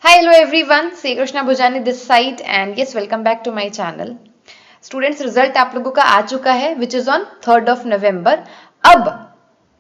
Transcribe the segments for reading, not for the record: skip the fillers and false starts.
Hi, hello everyone. Sri Krishna Bhujani this side and yes, welcome back to my channel. Students, result आप लोगों का आ चुका है which is on 3rd of November. अब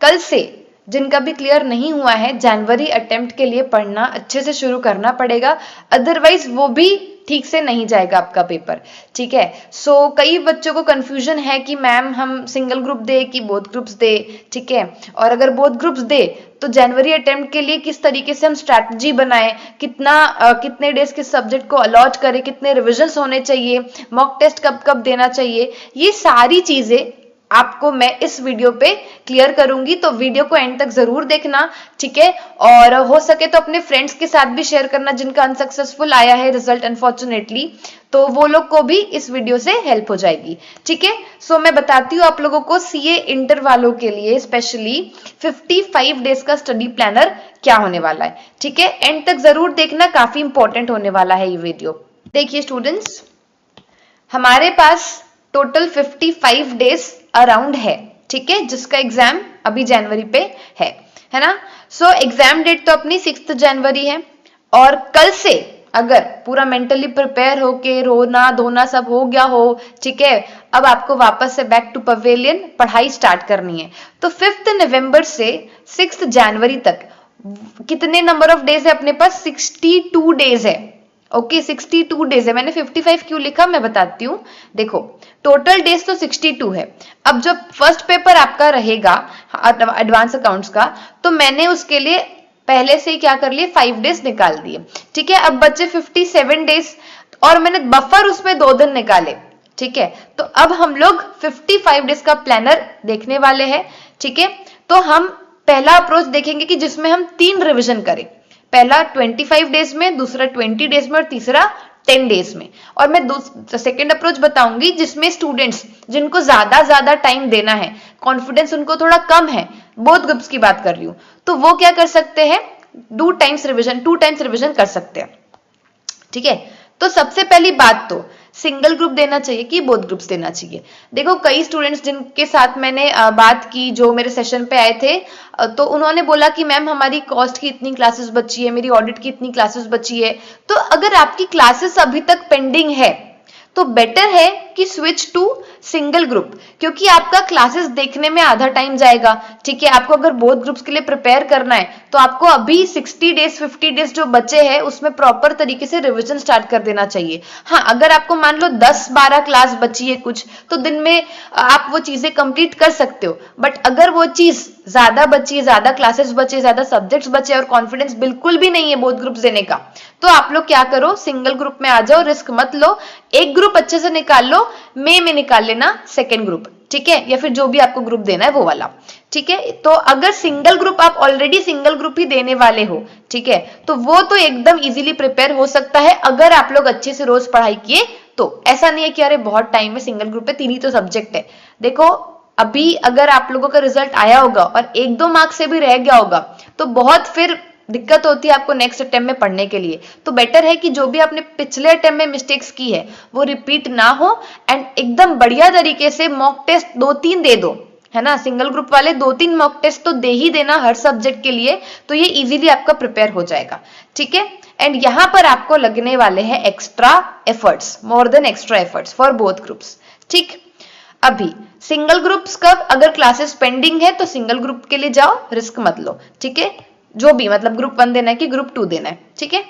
कल से जिनका भी क्लियर नहीं हुआ है जनवरी अटेम्प्ट के लिए पढ़ना अच्छे से शुरू करना पड़ेगा, अदरवाइज वो भी ठीक से नहीं जाएगा आपका पेपर. ठीक है. सो कई बच्चों को कंफ्यूजन है कि मैम हम सिंगल ग्रुप दे कि बोथ ग्रुप्स दे. ठीक है. और अगर बोथ ग्रुप्स दे तो जनवरी अटेम्प्ट के लिए किस तरीके से हम स्ट्रैटेजी बनाएं, कितने डेज किस सब्जेक्ट को अलॉट करें, कितने रिविजन्स होने चाहिए, मॉक टेस्ट कब कब देना चाहिए, ये सारी चीजें आपको मैं इस वीडियो पे क्लियर करूंगी. तो वीडियो को एंड तक जरूर देखना. ठीक है. और हो सके तो अपने फ्रेंड्स के साथ भी शेयर करना जिनका अनसक्सेसफुल आया है रिजल्ट अनफॉर्चुनेटली, तो वो लोग को भी इस वीडियो से हेल्प हो जाएगी. ठीक है. सो मैं बताती हूँ आप लोगों को सीए इंटर वालों के लिए स्पेशली 55 डेज का स्टडी प्लानर क्या होने वाला है. ठीक है. एंड तक जरूर देखना, काफी इंपॉर्टेंट होने वाला है ये वीडियो. देखिए स्टूडेंट्स, हमारे पास टोटल 55 डेज अराउंड है. ठीक है. जिसका एग्जाम अभी जनवरी पे है ना. सो एग्जाम डेट तो अपनी 6 जनवरी है और कल से अगर पूरा मेंटली प्रिपेयर होके रोना धोना सब हो गया हो, ठीक है, अब आपको वापस से बैक टू पवेलियन पढ़ाई स्टार्ट करनी है. तो 5 नवंबर से 6 जनवरी तक कितने नंबर ऑफ डेज है अपने पास? 62 डेज है. ओके 62 डेज है. मैंने 55 क्यों लिखा मैं बताती हूँ. देखो टोटल डेज तो 62 है. अब जब फर्स्ट पेपर आपका रहेगा एडवांस अकाउंट्स का, तो मैंने उसके लिए पहले से ही क्या कर लिए 5 डेज निकाल दिए. ठीक है. अब बचे 57 डेज और मैंने बफर उसमें 2 दिन निकाले. ठीक है. तो अब हम लोग 55 डेज का प्लानर देखने वाले हैं. ठीक है. तो हम पहला अप्रोच देखेंगे कि जिसमें हम 3 रिविजन करें. पहला 25 डेज में, दूसरा 20 डेज में और तीसरा 10 डेज में. और मैं सेकेंड अप्रोच बताऊंगी जिसमें स्टूडेंट्स जिनको ज्यादा टाइम देना है, कॉन्फिडेंस उनको थोड़ा कम है, बोथ ग्रुप्स की बात कर रही हूं, तो वो क्या कर सकते हैं, 2 टाइम्स रिविजन कर सकते हैं. ठीक है. तो सबसे पहली बात तो सिंगल ग्रुप देना चाहिए कि बोथ ग्रुप्स देना चाहिए. देखो कई स्टूडेंट्स जिनके साथ मैंने बात की जो मेरे सेशन पे आए थे, तो उन्होंने बोला कि मैम हमारी कॉस्ट की इतनी क्लासेस बची है, मेरी ऑडिट की इतनी क्लासेस बची है. तो अगर आपकी क्लासेस अभी तक पेंडिंग है तो बेटर है कि स्विच टू सिंगल ग्रुप, क्योंकि आपका क्लासेस देखने में आधा टाइम जाएगा. ठीक है. आपको अगर बोथ ग्रुप्स के लिए प्रिपेयर करना है तो आपको अभी 60 डेज 50 डेज जो बचे हैं उसमें प्रॉपर तरीके से रिवीजन स्टार्ट कर देना चाहिए. हाँ, अगर आपको मान लो 10-12 क्लास बची है कुछ, तो दिन में आप वो चीजें कंप्लीट कर सकते हो. बट अगर वो चीज ज्यादा बची है, ज्यादा क्लासेस बचे, ज्यादा सब्जेक्ट्स बचे और कॉन्फिडेंस बिल्कुल भी नहीं है बोथ ग्रुप्स देने का, तो आप लोग क्या करो, सिंगल ग्रुप में आ जाओ, रिस्क मत लो. एक ग्रुप अच्छे से निकाल लो, मई में निकाल लेना सेकेंड ग्रुप. ठीक है. या फिर जो भी आपको ग्रुप देना है वो वाला. ठीक है. तो अगर सिंगल ग्रुप आप ऑलरेडी सिंगल ग्रुप ही देने वाले हो, ठीक है, तो वो तो एकदम इजीली प्रिपेयर हो सकता है अगर आप लोग अच्छे से रोज पढ़ाई किए. तो ऐसा नहीं है कि अरे बहुत टाइम है, सिंगल ग्रुप पे 3 ही तो सब्जेक्ट है. देखो अभी अगर आप लोगों का रिजल्ट आया होगा और 1-2 मार्क्स से भी रह गया होगा तो बहुत फिर दिक्कत होती है आपको नेक्स्ट अटेम्प्ट में पढ़ने के लिए. तो बेटर है कि जो भी आपने पिछले अटेम्प्ट में मिस्टेक्स की है वो रिपीट ना हो एंड एकदम बढ़िया तरीके से मॉक टेस्ट 2-3 दे दो, है ना. सिंगल ग्रुप वाले 2-3 मॉक टेस्ट तो दे ही देना हर सब्जेक्ट के लिए, तो ये इजीली आपका प्रिपेयर हो जाएगा. ठीक है. एंड यहां पर आपको लगने वाले हैं extra efforts, more than extra efforts for both groups. ठीक. अभी सिंगल ग्रुप्स का अगर क्लासेस पेंडिंग है तो सिंगल ग्रुप के लिए जाओ, रिस्क मत लो. ठीक है. जो भी मतलब ग्रुप 1 देना है कि ग्रुप 2 देना है. ठीक है.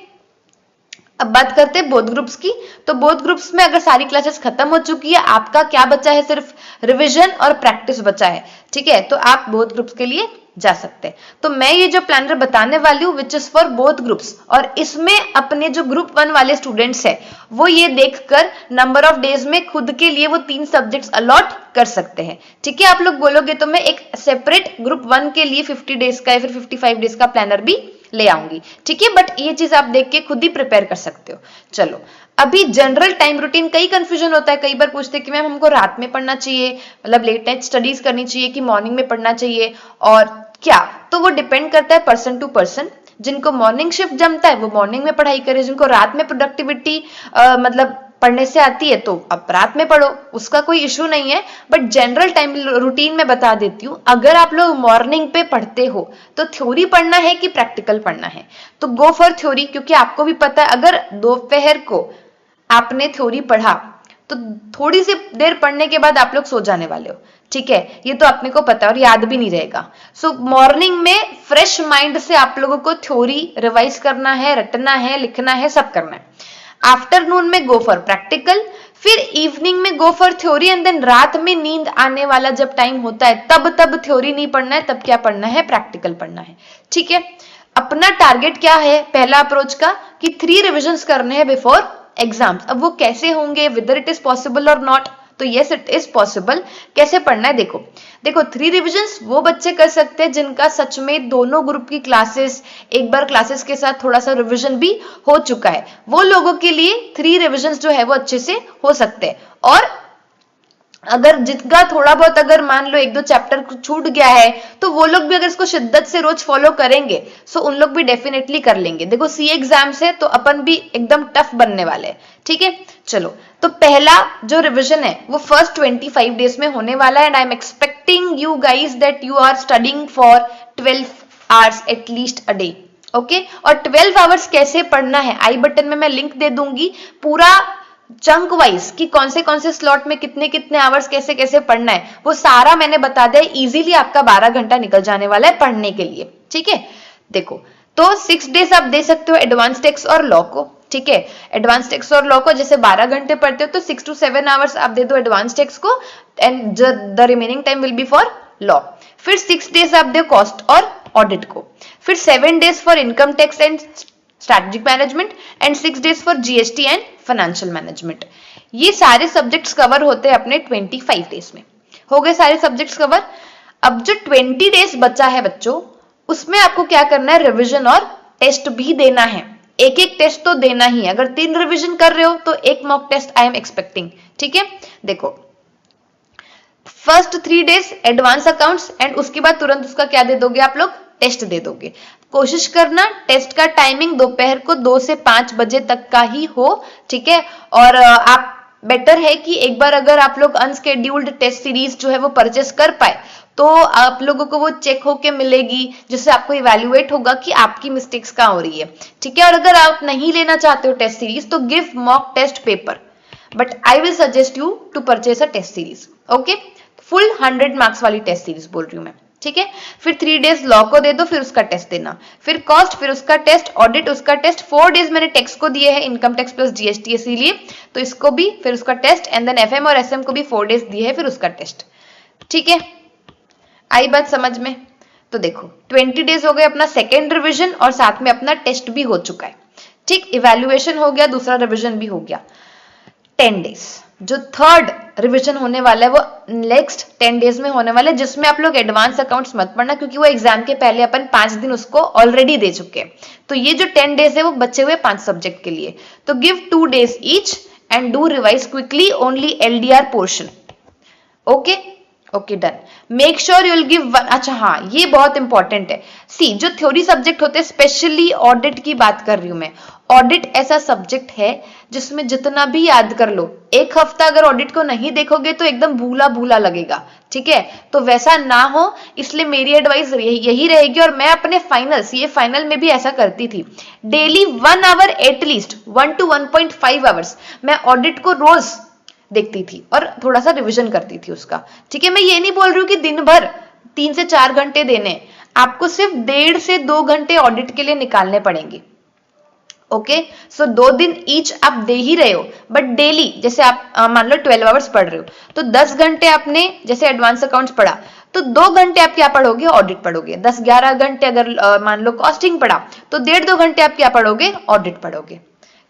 अब बात करते हैं बोथ ग्रुप्स की. तो बोथ ग्रुप्स में अगर सारी क्लासेस खत्म हो चुकी है, आपका क्या बचा है, सिर्फ रिवीजन और प्रैक्टिस बचा है. ठीक है. तो आप बोथ ग्रुप्स के लिए जा सकते हैं. तो मैं ये जो प्लानर बताने वाली हूँ which is for both groups, और इसमें अपने जो ग्रुप 1 वाले स्टूडेंट्स है वो ये देखकर नंबर ऑफ डेज में खुद के लिए वो 3 सब्जेक्ट्स अलॉट कर सकते हैं. ठीक है. आप लोग बोलोगे तो मैं एक सेपरेट ग्रुप 1 के लिए 50 डेज का या फिर 55 डेज का प्लानर भी ले आऊंगी. ठीक है. बट ये चीज आप देख के खुद ही प्रिपेयर कर सकते हो. चलो अभी जनरल टाइम रूटीन, कई कंफ्यूजन होता है, कई बार पूछते हैं कि मैम हमको रात में पढ़ना चाहिए, मतलब लेट नाइट स्टडीज करनी चाहिए कि मॉर्निंग में पढ़ना चाहिए और क्या. तो वो डिपेंड करता है पर्सन टू पर्सन. जिनको मॉर्निंग शिफ्ट जमता है वो मॉर्निंग में पढ़ाई करे, जिनको रात में प्रोडक्टिविटी मतलब पढ़ने से आती है तो अब रात में पढ़ो, उसका कोई इशू नहीं है, बट जनरल टाइम रूटीन में बता देती हूँ, अगर आप लोग मॉर्निंग पे पढ़ते हो तो थ्योरी पढ़ना है कि प्रैक्टिकल पढ़ना है, तो गो फॉर थ्योरी, क्योंकि आपको भी पता है अगर दोपहर को आपने थ्योरी पढ़ा तो थोड़ी सी देर पढ़ने के बाद आप लोग सो जाने वाले हो, ठीक है, ये तो अपने को पता है और याद भी नहीं रहेगा। सो मॉर्निंग में फ्रेश माइंड से आप लोगों को थ्योरी रिवाइज करना है, रटना है, लिखना है, सब करना है। आफ्टरनून में गो फॉर प्रैक्टिकल, फिर इवनिंग में go for theory, and then रात में नींद आने वाला जब टाइम होता है तब थ्योरी नहीं पढ़ना है, तब क्या पढ़ना है, प्रैक्टिकल पढ़ना है, ठीक है। अपना टारगेट क्या है पहला अप्रोच का, कि 3 रिविजन्स करने हैं बिफोर एग्जाम्स। अब वो कैसे होंगे, विदर इट इज पॉसिबल और नॉट, तो यस इट इज पॉसिबल। कैसे पढ़ना है देखो, 3 रिविजन्स वो बच्चे कर सकते हैं जिनका सच में दोनों ग्रुप की क्लासेस, एक बार क्लासेस के साथ थोड़ा सा रिविजन भी हो चुका है, वो लोगों के लिए 3 रिविजन्स जो है वो अच्छे से हो सकते हैं। और अगर जिनका थोड़ा बहुत अगर मान लो 1-2 चैप्टर छूट गया है तो वो लोग भी अगर इसको शिद्दत से रोज फॉलो करेंगे सो उन लोग भी डेफिनेटली कर लेंगे। देखो सी एग्जाम्स है तो अपन भी एकदम टफ बनने वाले हैं, ठीक है। चलो, तो पहला जो रिवीजन है वो फर्स्ट 25 डेज में होने वाला है, and I am expecting you guys that you are studying for 12 hours at least a day, okay. और 12 आवर्स कैसे पढ़ना है, आई बटन में मैं लिंक दे दूंगी पूरा चंक वाइज कि कौन से स्लॉट में कितने कितने आवर्स कैसे कैसे पढ़ना है, वो सारा मैंने बता दिया। इजीली आपका 12 घंटा निकल जाने वाला है पढ़ने के लिए, ठीक है। देखो, तो 6 डेज आप दे सकते हो एडवांस टेक्स्ट और लॉ को, ठीक है। एडवांस टेक्स्ट और लॉ को जैसे 12 घंटे पढ़ते हो तो 6 to 7 आवर्स आप दे दो एडवांस टेक्स्ट को, and the remaining time will be for law. फिर 6 डेज आप दो कॉस्ट और ऑडिट को, फिर 7 days for income tax and strategic management, and 6 days for GST and financial management. ये सारे सब्जेक्ट्स कवर होते हैं अपने 25 डेज में। हो गए सारे सब्जेक्ट्स कवर। अब जो 20 डेज बचा है बच्चों, उसमें आपको क्या करना है, रिवीजन और टेस्ट भी देना है। एक टेस्ट तो देना ही है, अगर 3 रिवीजन कर रहे हो तो 1 mock test I am expecting, ठीक है। देखो, first 3 days advance accounts, and उसके बाद तुरंत उसका क्या दे दोगे आप लोग, टेस्ट दे दोगे। कोशिश करना टेस्ट का टाइमिंग दोपहर को 2 से 5 बजे तक का ही हो, ठीक है। और आप बेटर है कि एक बार अगर आप लोग अनस्केड्यूल्ड टेस्ट सीरीज जो है वो परचेस कर पाए तो आप लोगों को वो चेक होके मिलेगी, जिससे आपको इवैल्यूएट होगा कि आपकी मिस्टेक्स कहाँ हो रही है, ठीक है। और अगर आप नहीं लेना चाहते हो टेस्ट सीरीज तो give mock test paper, but I will suggest you to purchase a test series, okay. Full 100 marks वाली टेस्ट सीरीज बोल रही हूँ मैं, ठीक है। फिर 3 डेज लॉ को दे दो, फिर उसका टेस्ट देना, फिर कॉस्ट, फिर उसका टेस्ट, ऑडिट उसका टेस्ट। 4 डेज मैंने टैक्स को दिए हैं, इनकम टैक्स प्लस जीएसटी, इसीलिए तो इसको भी, फिर उसका टेस्ट, एंड देन एफएम और एसएम को भी 4 डेज दिए हैं, फिर उसका टेस्ट, ठीक है। आई बात समझ में? तो देखो 20 डेज हो गए अपना सेकेंड रिविजन, और साथ में अपना टेस्ट भी हो चुका है, ठीक। इवैल्यूएशन हो गया, दूसरा रिविजन भी हो गया। 10 डेज जो थर्ड रिवीजन होने वाला है वो नेक्स्ट 10 डेज में होने वाला है, जिसमें आप लोग एडवांस अकाउंट्स मत पढ़ना, क्योंकि वो एग्जाम के पहले अपन 5 दिन उसको ऑलरेडी दे चुके हैं। तो ये जो 10 डेज है वो बचे हुए 5 सब्जेक्ट के लिए। तो give 2 days each and do revise quickly only LDR portion, okay okay done. Make sure you will give 1, अच्छा हाँ ये बहुत इंपॉर्टेंट है। सी जो थ्योरी सब्जेक्ट होते हैं, स्पेशली ऑडिट की बात कर रही हूं मैं, ऑडिट ऐसा सब्जेक्ट है जिसमें जितना भी याद कर लो, एक हफ्ता अगर ऑडिट को नहीं देखोगे तो एकदम भूला भूला लगेगा, ठीक है। तो वैसा ना हो, इसलिए मेरी एडवाइस यही रहेगी, और मैं अपने फाइनल्स, ये फाइनल में भी ऐसा करती थी, daily 1 hour at least 1 to 1.5 hours मैं ऑडिट को रोज देखती थी और थोड़ा सा रिवीजन करती थी उसका, ठीक है। मैं ये नहीं बोल रही हूँ कि दिन भर 3 से 4 घंटे देने, आपको सिर्फ 1.5 से 2 घंटे ऑडिट के लिए निकालने पड़ेंगे, ओके। सो 2 दिन ईच आप दे ही रहे हो, बट डेली जैसे आप मान लो 12 आवर्स पढ़ रहे हो तो 10 घंटे आपने जैसे एडवांस अकाउंट्स पढ़ा तो 2 घंटे आप क्या पढ़ोगे, ऑडिट पढ़ोगे। 10-11 घंटे अगर मान लो कॉस्टिंग पढ़ा तो 1.5-2 घंटे आप क्या पढ़ोगे, ऑडिट पढ़ोगे,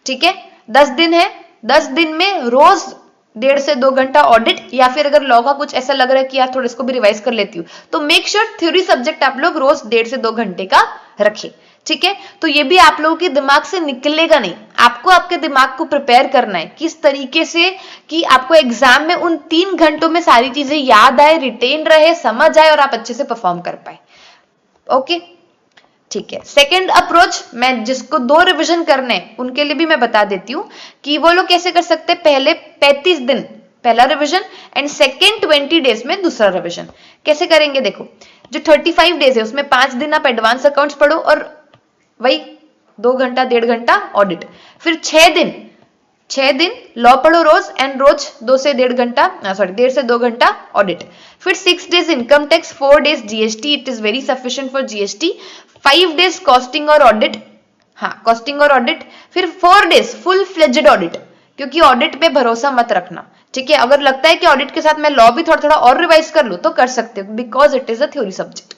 ठीक है। 10 दिन है, 10 दिन में रोज 1.5 से 2 घंटा ऑडिट, या फिर अगर लॉ का कुछ ऐसा लग रहा है कि यार थोड़ा इसको भी रिवाइज कर लेती हूँ तो मेक श्योर थ्योरी सब्जेक्ट आप लोग रोज 1.5 से 2 घंटे का रखें, ठीक है। तो ये भी आप लोगों के दिमाग से निकलेगा नहीं, आपको आपके दिमाग को प्रिपेयर करना है किस तरीके से कि आपको एग्जाम में उन 3 घंटों में सारी चीजें याद आए, रिटेन रहे, समझ आए और आप अच्छे से परफॉर्म कर पाए, ओके। ठीक है। सेकेंड अप्रोच, मैं जिसको 2 रिविजन करने हैं उनके लिए भी मैं बता देती हूँ कि वो लोग कैसे कर सकते हैं। पहले 35 दिन पहला रिविजन एंड सेकेंड 20 डेज में दूसरा रिविजन। कैसे करेंगे देखो, जो 35 डेज है उसमें 5 दिन आप एडवांस अकाउंट्स पढ़ो और वही 2 घंटा 1.5 घंटा ऑडिट। फिर 6 दिन लॉ पढ़ो रोज एंड रोज 2 से 1.5 घंटा 1.5 से 2 घंटा ऑडिट। फिर 6 days income tax, 4 days GST, it is very sufficient for GST, 5 days costing और ऑडिट, हाँ कॉस्टिंग और ऑडिट। फिर 4 डेज फुल फ्लेजेड ऑडिट, क्योंकि ऑडिट पे भरोसा मत रखना, ठीक है। अगर लगता है कि ऑडिट के साथ मैं लॉ भी थोड़ा थोड़ा और रिवाइज कर लूं तो कर सकते हो, because it is a theory subject.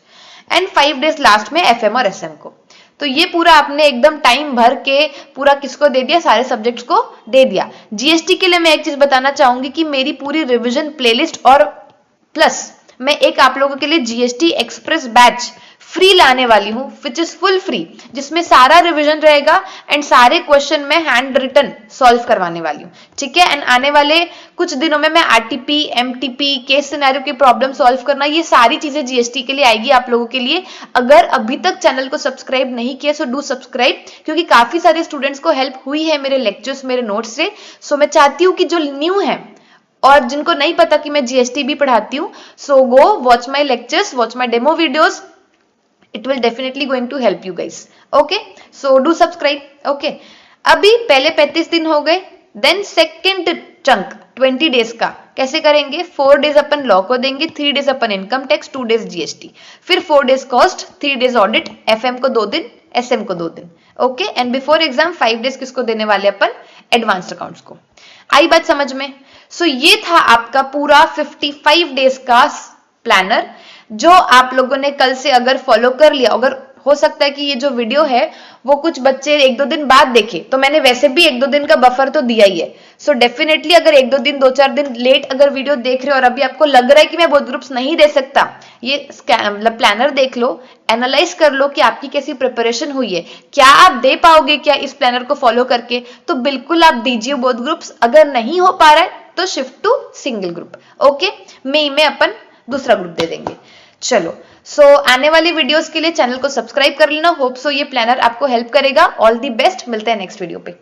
And 5 days last में एफएम और एसएम को। तो ये पूरा आपने एकदम टाइम भर के पूरा किसको दे दिया, सारे सब्जेक्ट्स को दे दिया। जीएसटी के लिए मैं एक चीज बताना चाहूंगी कि मेरी पूरी रिवीजन प्लेलिस्ट और प्लस मैं एक आप लोगों के लिए जीएसटी एक्सप्रेस बैच फ्री लाने वाली हूं, विच इज फुल फ्री, जिसमें सारा रिवीजन रहेगा एंड सारे क्वेश्चन में हैंड रिटन सॉल्व करवाने वाली हूं, ठीक है। एंड आने वाले कुछ दिनों में मैं आरटीपी, एमटीपी, केस सिनेरियो की प्रॉब्लम सॉल्व करना, ये सारी चीजें जीएसटी के लिए आएगी आप लोगों के लिए। अगर अभी तक चैनल को सब्सक्राइब नहीं किया सो डू सब्सक्राइब, क्योंकि काफी सारे स्टूडेंट्स को हेल्प हुई है मेरे लेक्चर्स, मेरे नोट्स से। सो मैं चाहती हूँ कि जो न्यू है और जिनको नहीं पता कि मैं जीएसटी भी पढ़ाती हूँ, so go watch my lectures, watch my demo videos, it will definitely going to help you guys, okay, so do subscribe, okay। अभी पहले 35 दिन हो गए, देन सेकेंड चंक 20 डेज का कैसे करेंगे। 4 डेज अपन लॉ को देंगे, 3 डेज अपन इनकम टैक्स, 2 डेज जीएसटी, फिर 4 days cost, 3 days audit, FM को 2 दिन, एसएम को 2 दिन, okay. And before exam 5 days किसको देने वाले अपन, एडवांस्ड अकाउंट्स को। आई बात समझ में। सो ये था आपका पूरा 55 डेज का प्लानर, जो आप लोगों ने कल से अगर फॉलो कर लिया। अगर हो सकता है कि ये जो वीडियो है वो कुछ बच्चे 1-2 दिन बाद देखे, तो मैंने वैसे भी 1-2 दिन का बफर तो दिया ही है। सो डेफिनेटली अगर 1-2 दिन 2-4 दिन लेट अगर वीडियो देख रहे हो और अभी आपको लग रहा है कि मैं बोथ ग्रुप्स नहीं दे सकता, ये मतलब प्लानर देख लो, एनालाइज कर लो कि आपकी कैसी प्रिपरेशन हुई है, क्या आप दे पाओगे क्या इस प्लानर को फॉलो करके। तो बिल्कुल आप दीजिए बोथ ग्रुप्स, अगर नहीं हो पा रहा है तो shift to single group, okay. मई में अपन दूसरा ग्रुप दे देंगे। चलो, सो आने वाली वीडियोस के लिए चैनल को सब्सक्राइब कर लेना। होप सो ये प्लानर आपको हेल्प करेगा। ऑल दी बेस्ट, मिलते हैं नेक्स्ट वीडियो पे।